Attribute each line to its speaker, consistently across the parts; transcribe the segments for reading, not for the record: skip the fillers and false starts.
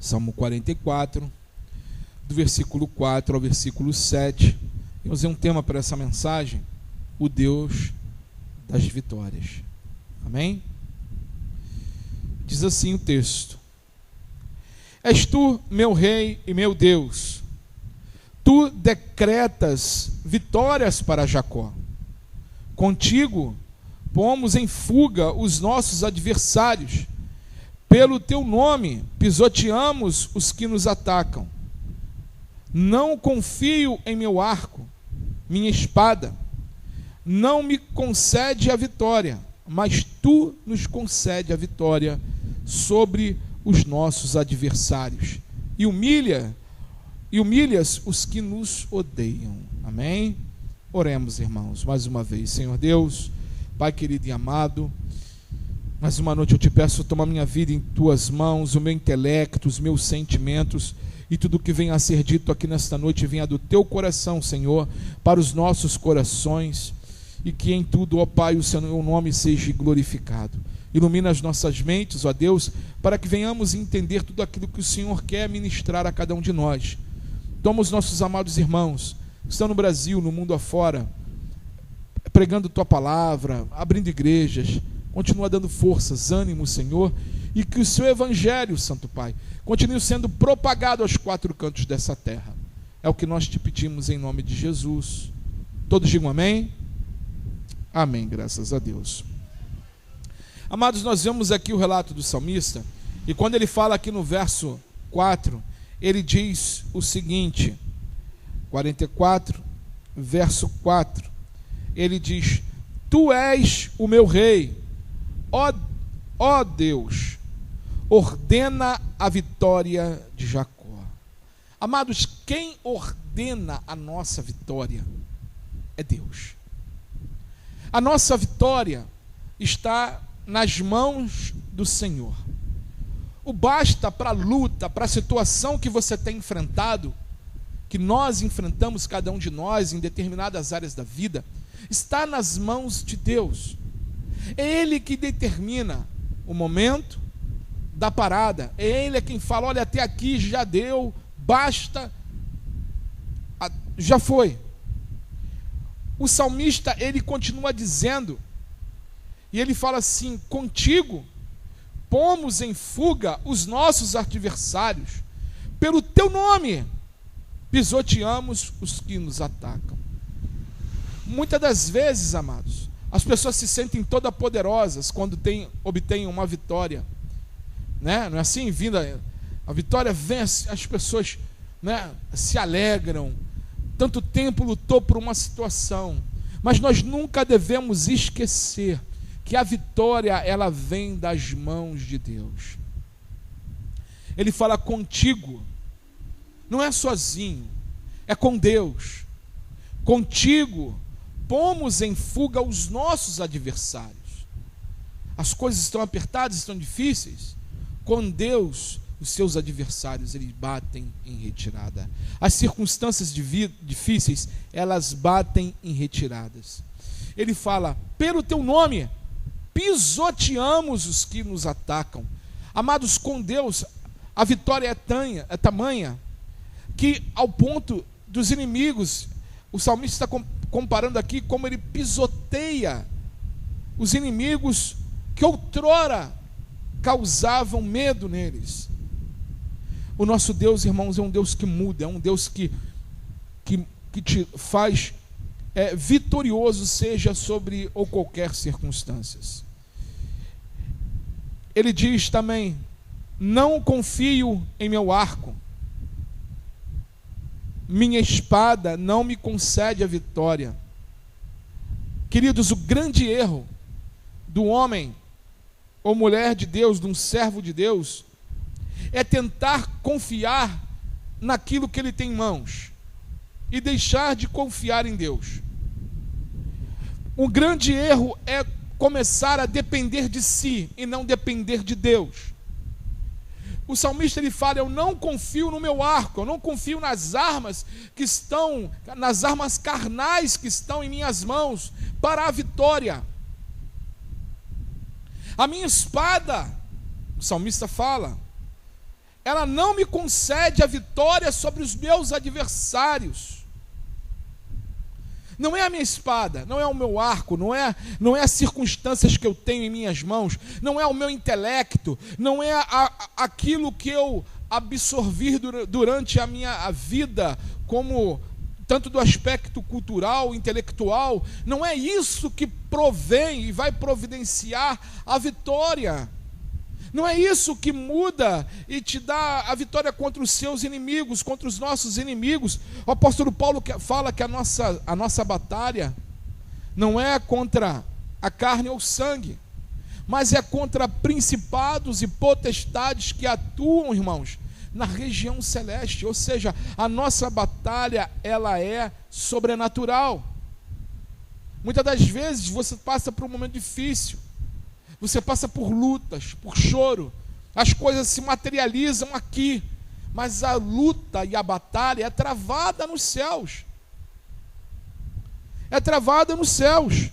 Speaker 1: Salmo 44, do versículo 4 ao versículo 7. Eu usei um tema para essa mensagem: o Deus das vitórias. Amém? Diz assim o texto: És tu, meu rei e meu Deus, tu decretas vitórias para Jacó. Contigo pomos em fuga os nossos adversários. Pelo teu nome pisoteamos os que nos atacam. Não confio em meu arco, minha espada não me concede a vitória, mas tu nos concede a vitória sobre os nossos adversários. E humilhas os que nos odeiam. Amém? Oremos, irmãos, mais uma vez. Senhor Deus, Pai querido e amado, mais uma noite eu te peço, toma minha vida em tuas mãos, o meu intelecto, os meus sentimentos, e tudo que venha a ser dito aqui nesta noite venha do teu coração, Senhor, para os nossos corações, e que em tudo, ó Pai, o seu nome seja glorificado. Ilumina as nossas mentes, ó Deus, para que venhamos entender tudo aquilo que o Senhor quer ministrar a cada um de nós. Toma os nossos amados irmãos que estão no Brasil, no mundo afora, pregando tua palavra, abrindo igrejas. Continua dando forças, ânimo, Senhor, e que o seu evangelho, Santo Pai, continue sendo propagado aos quatro cantos dessa terra. É o que nós te pedimos em nome de Jesus. Todos digam amém? Amém, graças a Deus. Amados, nós vemos aqui o relato do salmista, e quando ele fala aqui no verso 4, ele diz o seguinte, 44, verso 4, ele diz: Tu és o meu rei, ó Deus, ordena a vitória de Jacó. Amados, quem ordena a nossa vitória é Deus. A nossa vitória está nas mãos do Senhor. O basta para a luta, para a situação que você tem enfrentado, que nós enfrentamos, cada um de nós, em determinadas áreas da vida, está nas mãos de Deus. É Ele que determina o momento da parada. É Ele quem fala: olha, até aqui já deu, basta, já foi. O salmista, ele continua dizendo, e ele fala assim: contigo pomos em fuga os nossos adversários, pelo teu nome pisoteamos os que nos atacam. Muitas das vezes, amados, as pessoas se sentem todas poderosas quando obtêm uma vitória, né? Não é assim? A vitória vem, as pessoas, né, se alegram. Tanto tempo lutou por uma situação, mas nós nunca devemos esquecer que a vitória, ela vem das mãos de Deus. Ele fala contigo, não é sozinho, é com Deus. Contigo pomos em fuga os nossos adversários. As coisas estão apertadas, estão difíceis. Com Deus, os seus adversários, eles batem em retirada. As circunstâncias difíceis, elas batem em retiradas. Ele fala: pelo teu nome pisoteamos os que nos atacam. Amados, com Deus a vitória é tamanha que, ao ponto dos inimigos, o salmista está comparando aqui como ele pisoteia os inimigos que outrora causavam medo neles. O nosso Deus, irmãos, é um Deus que muda, é um Deus que te faz vitorioso, seja sobre ou qualquer circunstâncias. Ele diz também: não confio em meu arco, minha espada não me concede a vitória. Queridos, o grande erro do homem ou mulher de Deus, de um servo de Deus, é tentar confiar naquilo que ele tem em mãos e deixar de confiar em Deus. Um grande erro é começar a depender de si e não depender de Deus. O salmista, ele fala: eu não confio no meu arco, eu não confio nas armas nas armas carnais que estão em minhas mãos para a vitória. A minha espada, o salmista fala, ela não me concede a vitória sobre os meus adversários. Não é a minha espada, não é o meu arco, não é as circunstâncias que eu tenho em minhas mãos, não é o meu intelecto, não é aquilo que eu absorvi durante a minha vida, como tanto do aspecto cultural, intelectual. Não é isso que provém e vai providenciar a vitória. Não é isso que muda e te dá a vitória contra os seus inimigos, contra os nossos inimigos. O apóstolo Paulo fala que a nossa batalha não é contra a carne ou o sangue, mas é contra principados e potestades que atuam, irmãos, na região celeste. Ou seja, a nossa batalha, ela é sobrenatural. Muitas das vezes você passa por um momento difícil, você passa por lutas, por choro, as coisas se materializam aqui, mas a luta e a batalha é travada nos céus. É travada nos céus.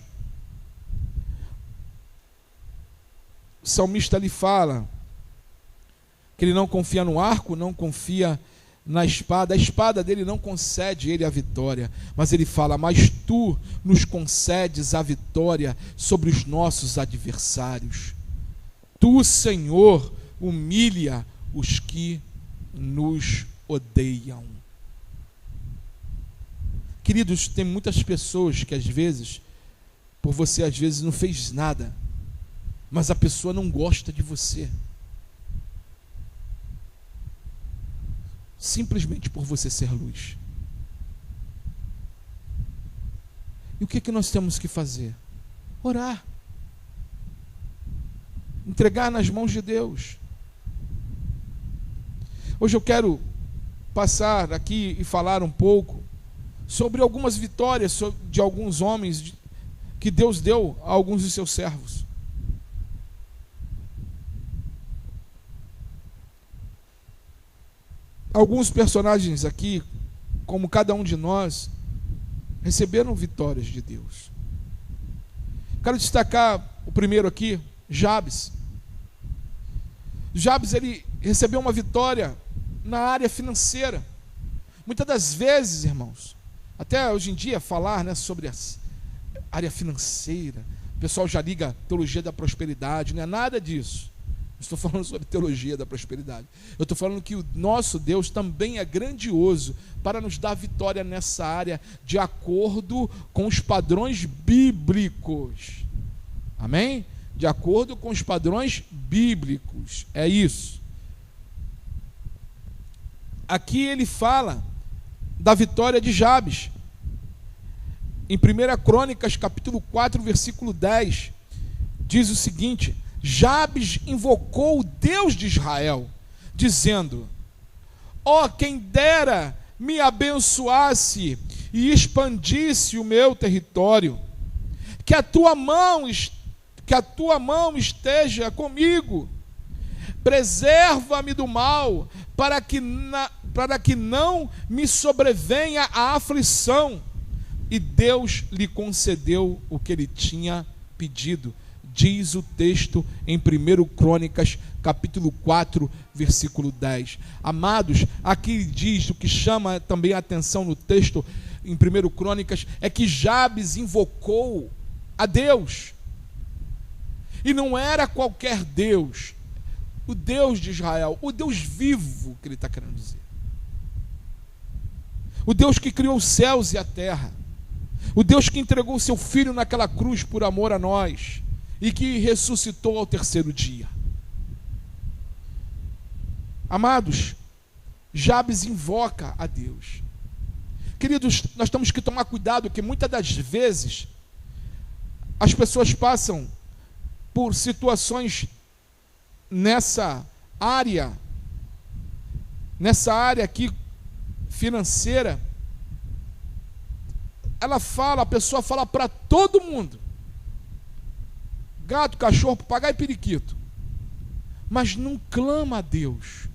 Speaker 1: O salmista lhe fala que ele não confia no arco, não confia na espada. A espada dele não concede ele a vitória, mas ele fala: mas tu nos concedes a vitória sobre os nossos adversários. Tu, Senhor, humilha os que nos odeiam. Queridos, tem muitas pessoas que às vezes, por você às vezes não fez nada, mas a pessoa não gosta de você, simplesmente por você ser luz. E o que nós temos que fazer? Orar, entregar nas mãos de Deus. Hoje eu quero passar aqui e falar um pouco sobre algumas vitórias de alguns homens que Deus deu a alguns de seus servos. Alguns personagens aqui, como cada um de nós, receberam vitórias de Deus. Quero destacar o primeiro aqui, Jabes. Jabes, ele recebeu uma vitória na área financeira. Muitas das vezes, irmãos, até hoje em dia falar, né, sobre a área financeira, o pessoal já liga teologia da prosperidade. Não é nada disso. Estou falando sobre teologia da prosperidade. Eu estou falando que o nosso Deus também é grandioso para nos dar vitória nessa área, de acordo com os padrões bíblicos. Amém? De acordo com os padrões bíblicos. É isso. Aqui ele fala da vitória de Jabes. Em 1 Crônicas, capítulo 4, versículo 10, diz o seguinte: Jabes invocou o Deus de Israel, dizendo: ó, quem dera me abençoasse e expandisse o meu território, que a tua mão esteja comigo, preserva-me do mal, para que não me sobrevenha a aflição. E Deus lhe concedeu o que ele tinha pedido. Diz o texto em 1 Crônicas, capítulo 4, versículo 10. Amados, aqui diz, o que chama também a atenção no texto, em 1 Crônicas, é que Jabes invocou a Deus. E não era qualquer Deus, o Deus de Israel, o Deus vivo, que ele está querendo dizer. O Deus que criou os céus e a terra. O Deus que entregou o seu Filho naquela cruz por amor a nós e que ressuscitou ao terceiro dia. Amados, Jabes invoca a Deus. Queridos, nós temos que tomar cuidado, que muitas das vezes as pessoas passam por situações nessa área aqui financeira. A pessoa fala para todo mundo: gato, cachorro, papagaio e periquito. Mas não clama a Deus,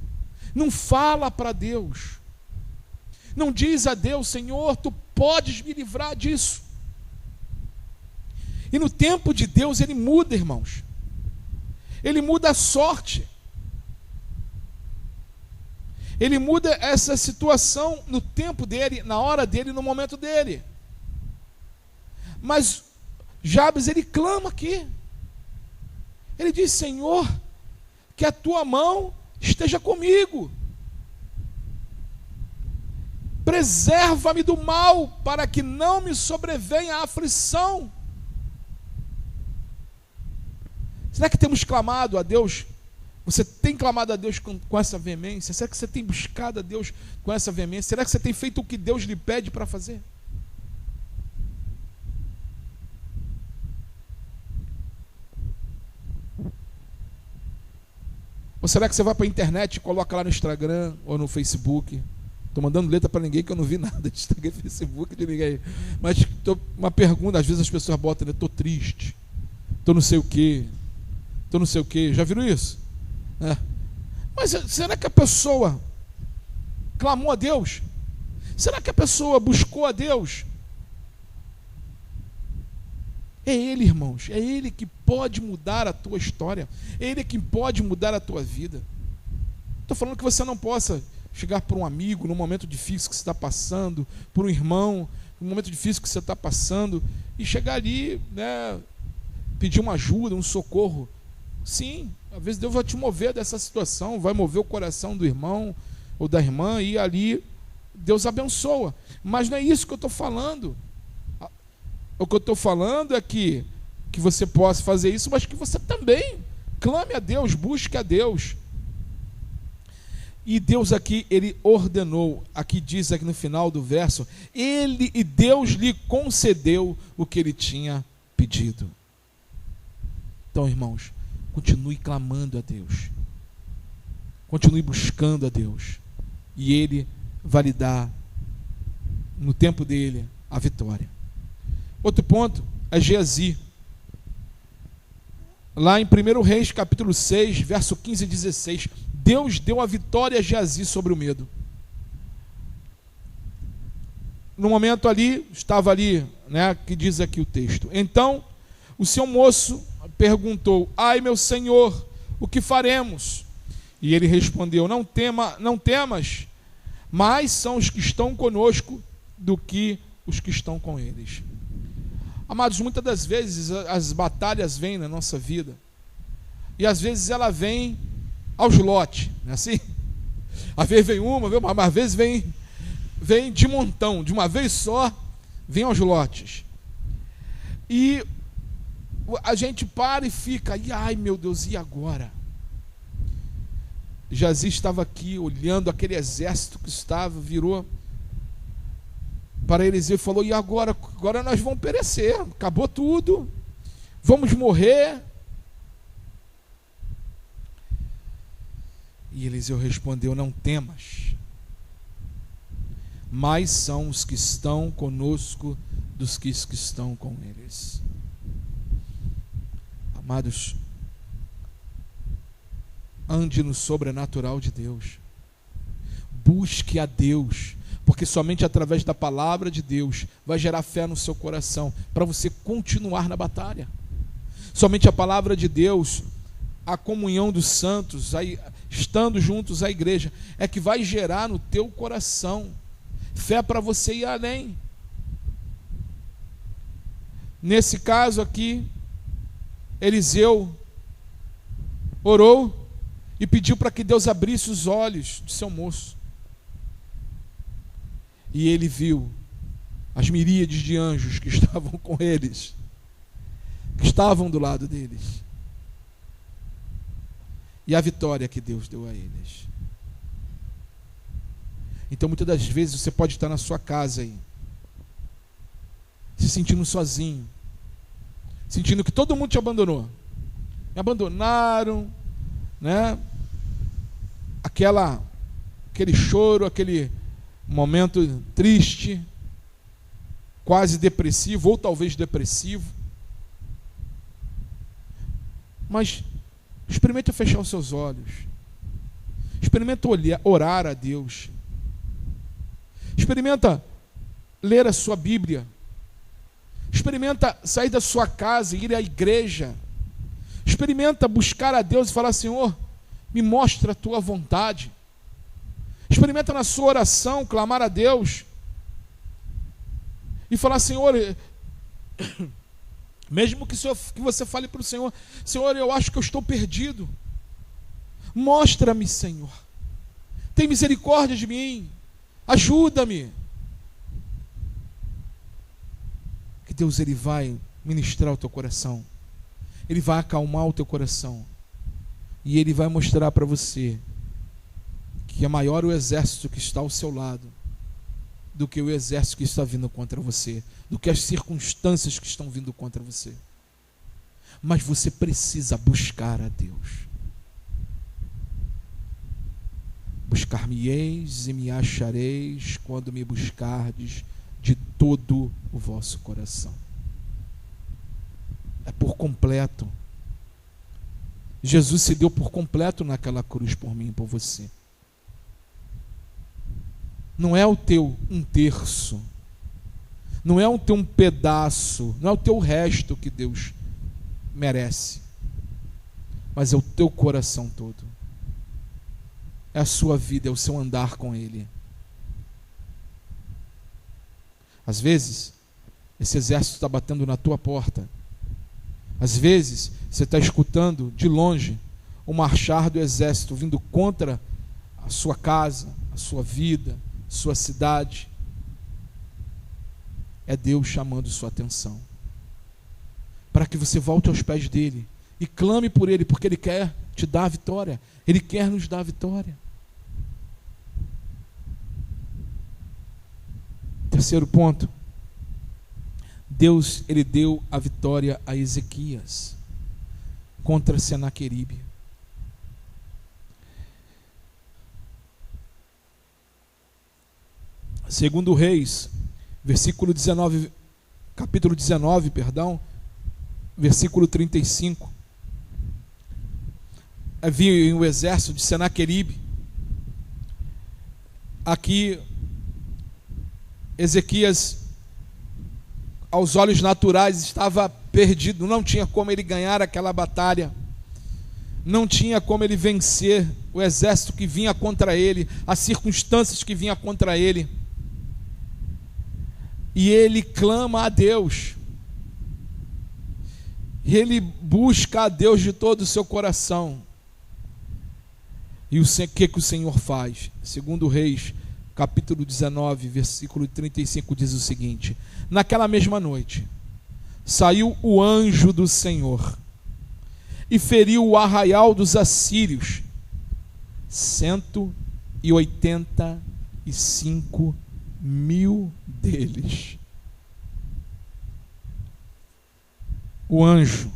Speaker 1: não fala para Deus, não diz a Deus: Senhor, tu podes me livrar disso. E no tempo de Deus ele muda, irmãos. Ele muda a sorte. Ele muda essa situação no tempo dele, na hora dele, no momento dele. Mas Jabes, ele clama aqui. Ele diz: Senhor, que a tua mão esteja comigo. Preserva-me do mal, para que não me sobrevenha a aflição. Será que temos clamado a Deus? Você tem clamado a Deus com essa veemência? Será que você tem buscado a Deus com essa veemência? Será que você tem feito o que Deus lhe pede para fazer? Ou será que você vai para a internet e coloca lá no Instagram ou no Facebook? Estou mandando letra para ninguém, que eu não vi nada de Instagram e Facebook de ninguém. Mas uma pergunta, às vezes as pessoas botam, né? Estou triste, estou não sei o quê, estou não sei o quê. Já viram isso? É. Mas será que a pessoa clamou a Deus? Será que a pessoa buscou a Deus? É Ele, irmãos, é Ele que pode mudar a tua história, é Ele que pode mudar a tua vida. Estou falando que você não possa chegar para um amigo num momento difícil que você está passando, por um irmão, num momento difícil que você está passando, e chegar ali, né, pedir uma ajuda, um socorro. Sim, às vezes Deus vai te mover dessa situação, vai mover o coração do irmão ou da irmã, e ali Deus abençoa. Mas não é isso que eu estou falando. O que eu estou falando é que você possa fazer isso, mas que você também clame a Deus, busque a Deus. E Deus aqui, Ele ordenou, aqui diz aqui no final do verso, Deus lhe concedeu o que ele tinha pedido. Então, irmãos, continue clamando a Deus, continue buscando a Deus, e Ele vai lhe dar, no tempo dele, a vitória. Outro ponto é Geazi. Lá em 1 Reis, capítulo 6, verso 15 e 16, Deus deu a vitória a Geazi sobre o medo. No momento ali, estava ali, né, que diz aqui o texto. Então, o seu moço perguntou: ai, meu senhor, o que faremos? E ele respondeu: não temas, mais são os que estão conosco do que os que estão com eles. Amados, muitas das vezes as batalhas vêm na nossa vida, e às vezes ela vem aos lotes, não é assim? Às vezes vem uma, mas às vezes vem de montão, de uma vez só, vem aos lotes. E a gente para e fica, e ai meu Deus, e agora? Geazi estava aqui olhando aquele exército que virou para Eliseu e falou: e agora? Agora nós vamos perecer, acabou tudo, vamos morrer. E Eliseu respondeu: não temas, mais são os que estão conosco dos que estão com eles. Amados, ande no sobrenatural de Deus, busque a Deus, porque somente através da palavra de Deus vai gerar fé no seu coração, para você continuar na batalha. Somente a palavra de Deus, a comunhão dos santos, estando juntos à igreja, é que vai gerar no teu coração fé para você ir além. Nesse caso aqui, Eliseu orou e pediu para que Deus abrisse os olhos de seu moço. E ele viu as miríades de anjos que estavam com eles, que estavam do lado deles, e a vitória que Deus deu a eles. Então, muitas das vezes você pode estar na sua casa aí, se sentindo sozinho, sentindo que todo mundo te abandonou, me abandonaram, né? Aquele choro, aquele momento triste, quase depressivo, ou talvez depressivo. Mas experimenta fechar os seus olhos, experimenta orar a Deus, experimenta ler a sua Bíblia, experimenta sair da sua casa e ir à igreja, experimenta buscar a Deus e falar: Senhor, me mostra a tua vontade. Experimenta na sua oração clamar a Deus e falar: Senhor, mesmo que você fale para o Senhor: Senhor, eu acho que eu estou perdido, mostra-me, Senhor, tem misericórdia de mim, ajuda-me. Que Deus, Ele vai ministrar o teu coração, Ele vai acalmar o teu coração, e Ele vai mostrar para você que é maior o exército que está ao seu lado do que o exército que está vindo contra você, do que as circunstâncias que estão vindo contra você. Mas você precisa buscar a Deus. Buscar-me-eis e me achareis quando me buscardes de todo o vosso coração. É por completo. Jesus se deu por completo naquela cruz por mim e por você. Não é o teu um terço, não é o teu um pedaço, não é o teu resto que Deus merece, mas é o teu coração todo, é a sua vida, é o seu andar com Ele. Às vezes, esse exército está batendo na tua porta, às vezes, você está escutando de longe o marchar do exército vindo contra a sua casa, a sua vida, sua cidade. É Deus chamando sua atenção para que você volte aos pés dele e clame por ele, porque ele quer te dar a vitória, ele quer nos dar a vitória. Terceiro ponto, Deus, ele deu a vitória a Ezequias contra Senaqueribe. Segundo Reis, capítulo 19, versículo 35. Havia o exército de Senaqueribe. Aqui, Ezequias, aos olhos naturais, estava perdido, não tinha como ele ganhar aquela batalha, não tinha como ele vencer o exército que vinha contra ele, as circunstâncias que vinham contra ele. E ele clama a Deus, ele busca a Deus de todo o seu coração. E o que o Senhor faz? Segundo Reis, capítulo 19, versículo 35, diz o seguinte: naquela mesma noite, saiu o anjo do Senhor e feriu o arraial dos assírios, 185 mil deles. O anjo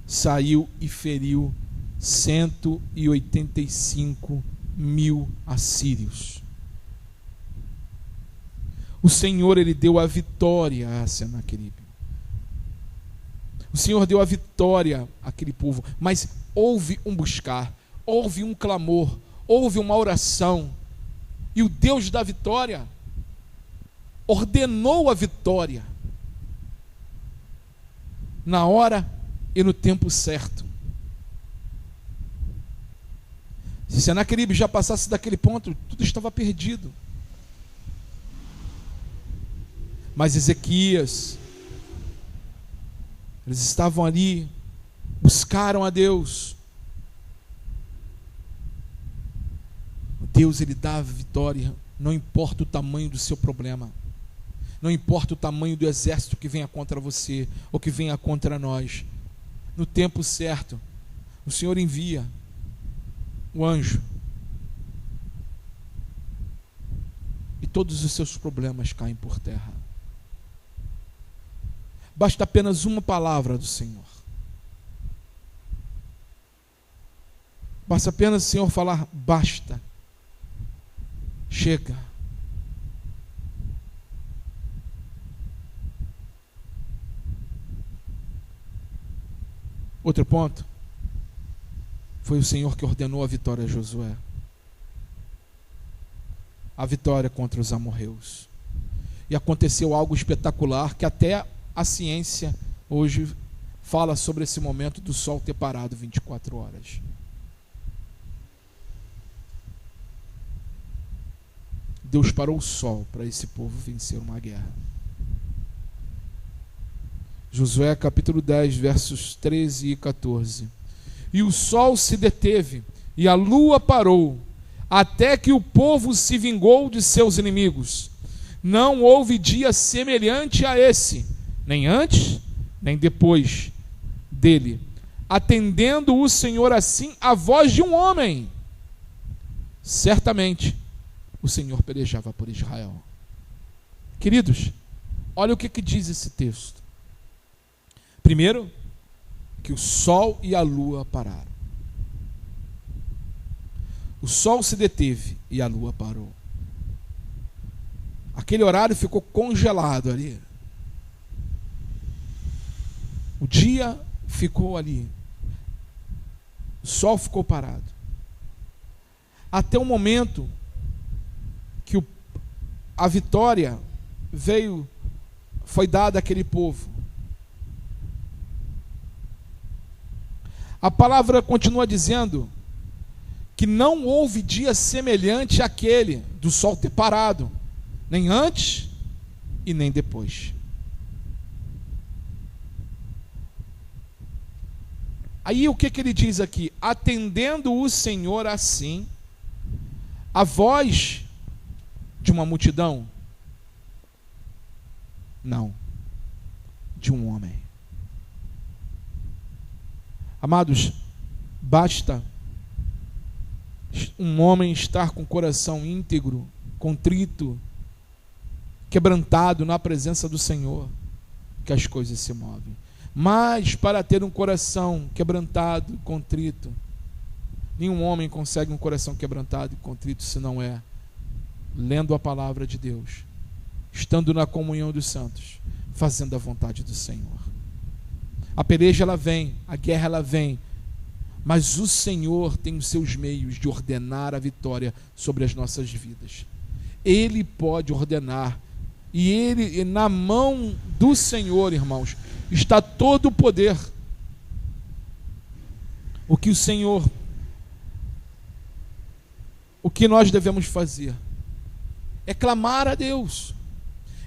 Speaker 1: saiu e feriu 185 mil assírios. O Senhor, ele deu a vitória a Senaqueribe. O Senhor deu a vitória àquele povo, mas houve um buscar, houve um clamor, houve uma oração. E o Deus da vitória ordenou a vitória na hora e no tempo certo. Se Senaqueribe já passasse daquele ponto, tudo estava perdido. Mas Ezequias, eles estavam ali, buscaram a Deus. Deus, ele dá a vitória, não importa o tamanho do seu problema, não importa o tamanho do exército que venha contra você, ou que venha contra nós. No tempo certo, o Senhor envia o anjo, e todos os seus problemas caem por terra. Basta apenas uma palavra do Senhor. Basta apenas o Senhor falar: basta, chega. Outro ponto, foi o Senhor que ordenou a vitória a Josué. A vitória contra os amorreus. E aconteceu algo espetacular, que até a ciência hoje fala sobre esse momento do sol ter parado 24 horas. Deus parou o sol para esse povo vencer uma guerra. Josué capítulo 10, versos 13 e 14. E o sol se deteve, e a lua parou, até que o povo se vingou de seus inimigos. Não houve dia semelhante a esse, nem antes, nem depois dele, atendendo o Senhor assim a voz de um homem. Certamente o Senhor pelejava por Israel. Queridos, olha o que diz esse texto. Primeiro, que o sol e a lua pararam. O sol se deteve e a lua parou. Aquele horário ficou congelado ali. O dia ficou ali. O sol ficou parado. Até o momento que a vitória foi dada àquele povo. A palavra continua dizendo que não houve dia semelhante àquele do sol ter parado, nem antes e nem depois. Aí o que ele diz aqui? Atendendo o Senhor assim, a voz de uma multidão? Não, de um homem. Amados, basta um homem estar com o coração íntegro, contrito, quebrantado na presença do Senhor, que as coisas se movem. Mas para ter um coração quebrantado, contrito, nenhum homem consegue um coração quebrantado e contrito se não é lendo a palavra de Deus, estando na comunhão dos santos, fazendo a vontade do Senhor. A peleja ela vem, a guerra ela vem, mas o Senhor tem os seus meios de ordenar a vitória sobre as nossas vidas. Ele pode ordenar, e na mão do Senhor, irmãos, está todo o poder. O que nós devemos fazer é clamar a Deus,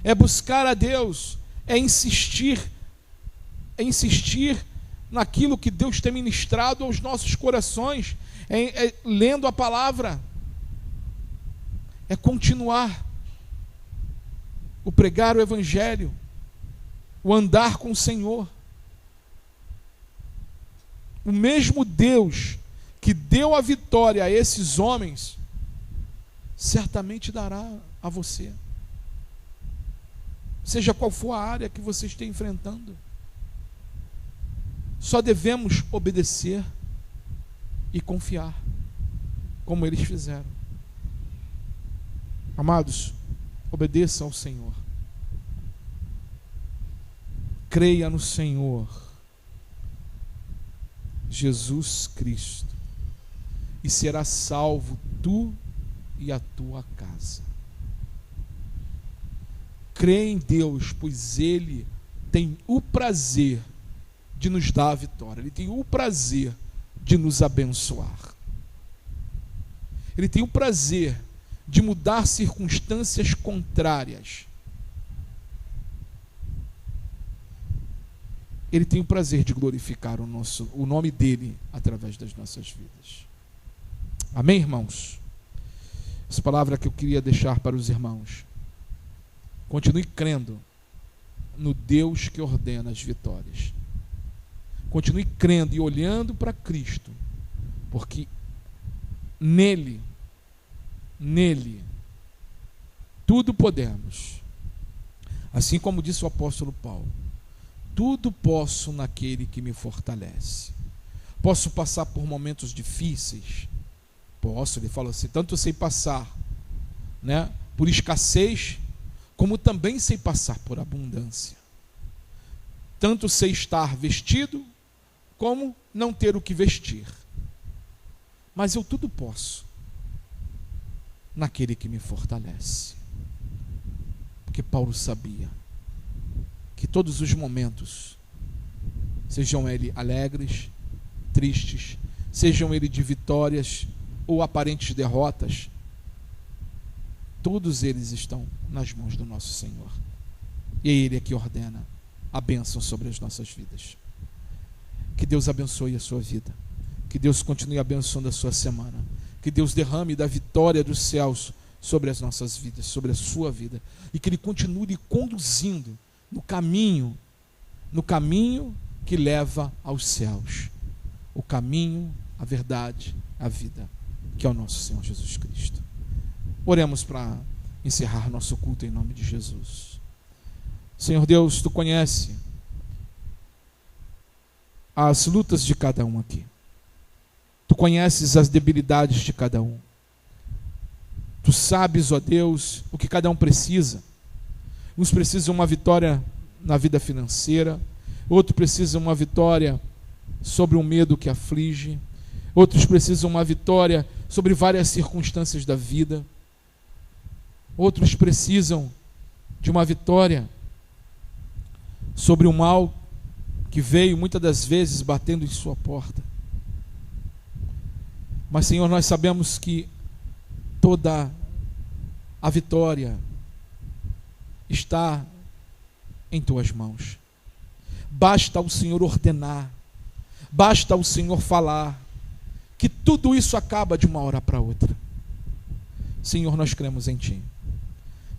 Speaker 1: é buscar a Deus, é insistir naquilo que Deus tem ministrado aos nossos corações, lendo a palavra, é continuar o pregar o evangelho, o andar com o Senhor. O mesmo Deus que deu a vitória a esses homens, certamente dará a você, seja qual for a área que você esteja enfrentando. Só devemos obedecer e confiar, como eles fizeram. Amados, obedeça ao Senhor. Creia no Senhor Jesus Cristo e será salvo tu e a tua casa. Crê em Deus, pois Ele tem o prazer de nos dar a vitória. Ele tem o prazer de nos abençoar. Ele tem o prazer de mudar circunstâncias contrárias. Ele tem o prazer de glorificar o nome dele através das nossas vidas. Amém, irmãos? Essa palavra que eu queria deixar para os irmãos. Continue crendo no Deus que ordena as vitórias. Continue crendo e olhando para Cristo, porque nele, tudo podemos. Assim como disse o apóstolo Paulo, tudo posso naquele que me fortalece. Posso passar por momentos difíceis? Posso, ele fala assim, tanto sei passar, por escassez, como também sei passar por abundância. Tanto sei estar vestido, como não ter o que vestir. Mas eu tudo posso naquele que me fortalece. Porque Paulo sabia que todos os momentos, sejam eles alegres, tristes, sejam eles de vitórias ou aparentes derrotas, todos eles estão nas mãos do nosso Senhor. E é Ele que ordena a bênção sobre as nossas vidas. Que Deus abençoe a sua vida. Que Deus continue abençoando a sua semana. Que Deus derrame da vitória dos céus sobre as nossas vidas, sobre a sua vida. E que Ele continue lhe conduzindo no caminho que leva aos céus. O caminho, a verdade, a vida, que é o nosso Senhor Jesus Cristo. Oremos para encerrar nosso culto em nome de Jesus. Senhor Deus, Tu conhece as lutas de cada um aqui. Tu conheces as debilidades de cada um. Tu sabes, ó Deus, o que cada um precisa. Uns precisam uma vitória na vida financeira, outros precisam uma vitória sobre um medo que aflige, outros precisam uma vitória sobre várias circunstâncias da vida, outros precisam de uma vitória sobre o mal que veio muitas das vezes batendo em sua porta. Mas, Senhor, nós sabemos que toda a vitória está em Tuas mãos. Basta o Senhor ordenar, basta o Senhor falar, que tudo isso acaba de uma hora para outra. Senhor, nós cremos em Ti.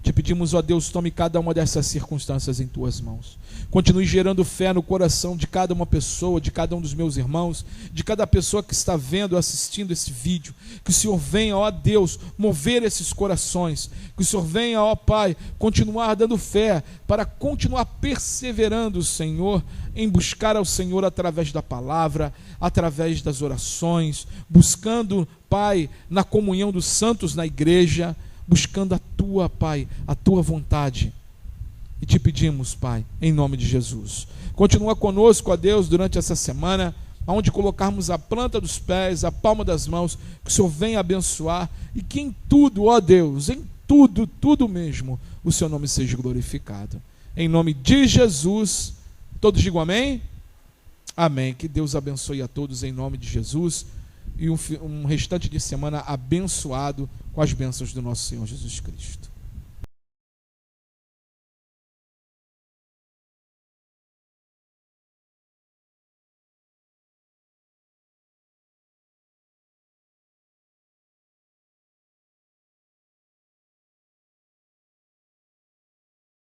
Speaker 1: Te pedimos, ó Deus, tome cada uma dessas circunstâncias em Tuas mãos. Continue gerando fé no coração de cada uma pessoa, de cada um dos meus irmãos, de cada pessoa que está vendo, assistindo esse vídeo. Que o Senhor venha, ó Deus, mover esses corações. Que o Senhor venha, ó Pai, continuar dando fé, para continuar perseverando, Senhor, em buscar ao Senhor através da palavra, através das orações, buscando, Pai, na comunhão dos santos na igreja, buscando a Tua, Pai, a Tua vontade. E Te pedimos, Pai, em nome de Jesus. Continua conosco, ó Deus, durante essa semana, aonde colocarmos a planta dos pés, a palma das mãos, que o Senhor venha abençoar, e que em tudo, ó Deus, em tudo, tudo mesmo, o Seu nome seja glorificado. Em nome de Jesus, todos digam amém? Amém. Que Deus abençoe a todos em nome de Jesus, e um restante de semana abençoado com as bênçãos do nosso Senhor Jesus Cristo.